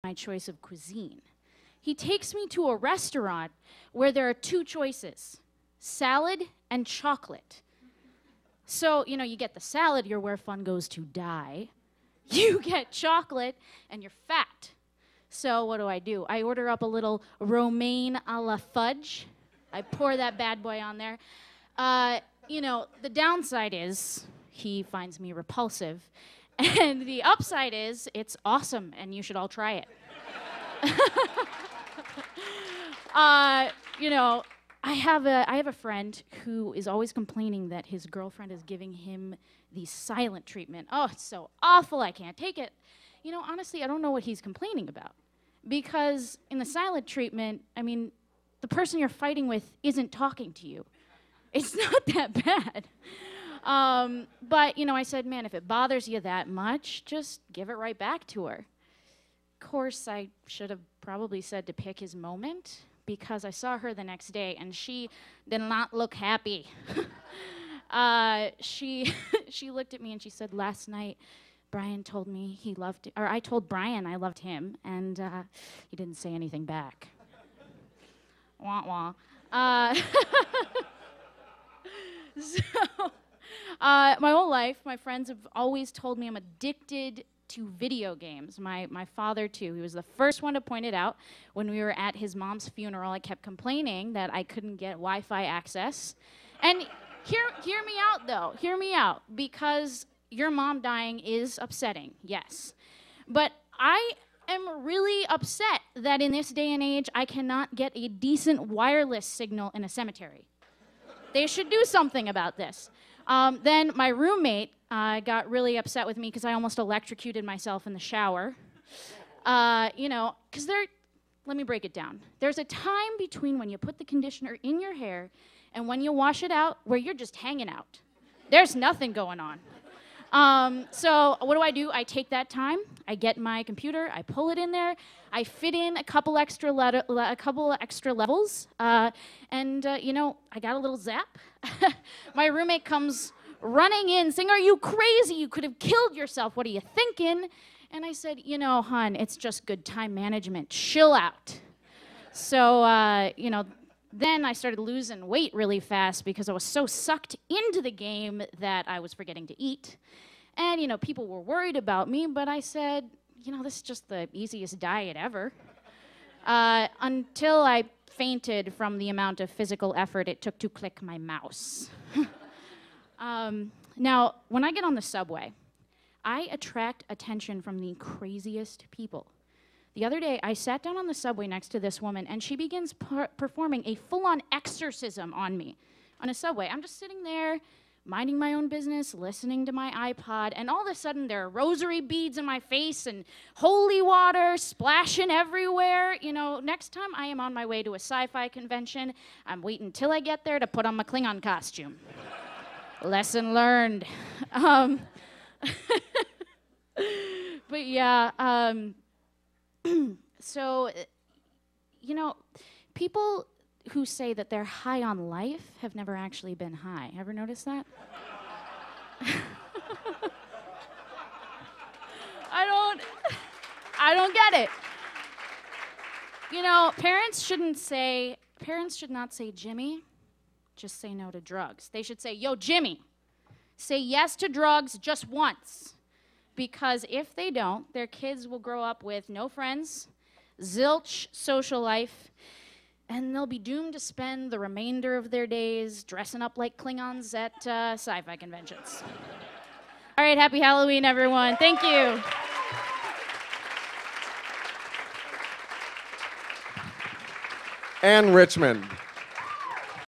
my choice of cuisine. He takes me to a restaurant where there are two choices, salad and chocolate. So, you know, you get the salad, you're where fun goes to die. You get chocolate, and you're fat. So what do? I order up a little romaine a la fudge. I pour that bad boy on there. You know, the downside is he finds me repulsive. And the upside is it's awesome, and you should all try it. You know, I have a friend who is always complaining that his girlfriend is giving him the silent treatment. Oh, it's so awful, I can't take it. You know, honestly, I don't know what he's complaining about. Because in the silent treatment, I mean, the person you're fighting with isn't talking to you. It's not that bad. But, you know, I said, man, if it bothers you that much, just give it right back to her. Of course, I should have probably said to pick his moment, because I saw her the next day, and she did not look happy. She looked at me and she said, last night, Brian told me he loved, or I told Brian I loved him, and he didn't say anything back. Wah wah. So, my whole life, my friends have always told me I'm addicted to video games. My father, too. He was the first one to point it out. When we were at his mom's funeral, I kept complaining that I couldn't get Wi-Fi access. And hear me out, though. Hear me out. Because your mom dying is upsetting, yes. But I am really upset that in this day and age, I cannot get a decent wireless signal in a cemetery. They should do something about this. Then my roommate got really upset with me because I almost electrocuted myself in the shower. You know, because let me break it down. There's a time between when you put the conditioner in your hair and when you wash it out where you're just hanging out. There's nothing going on. So what do? I take that time, I get my computer, I pull it in there, I fit in a couple extra levels, and you know, I got a little zap. My roommate comes running in saying, "Are you crazy? You could have killed yourself. What are you thinking?" And I said, "You know, hon, it's just good time management. Chill out." So, you know, then I started losing weight really fast because I was so sucked into the game that I was forgetting to eat. And, you know, people were worried about me, but I said, you know, this is just the easiest diet ever. Until I fainted from the amount of physical effort it took to click my mouse. Now, when I get on the subway, I attract attention from the craziest people. The other day, I sat down on the subway next to this woman, and she begins performing a full-on exorcism on me on a subway. I'm just sitting there, minding my own business, listening to my iPod, and all of a sudden, there are rosary beads in my face and holy water splashing everywhere. You know, next time I am on my way to a sci-fi convention, I'm waiting till I get there to put on my Klingon costume. Lesson learned. But yeah, so, you know, people who say that they're high on life have never actually been high. Ever notice that? I don't get it. You know, parents should not say, Jimmy, just say no to drugs. They should say, yo, Jimmy, say yes to drugs just once. Because if they don't, their kids will grow up with no friends, zilch social life, and they'll be doomed to spend the remainder of their days dressing up like Klingons at sci-fi conventions. All right, happy Halloween, everyone. Thank you. And Richmond.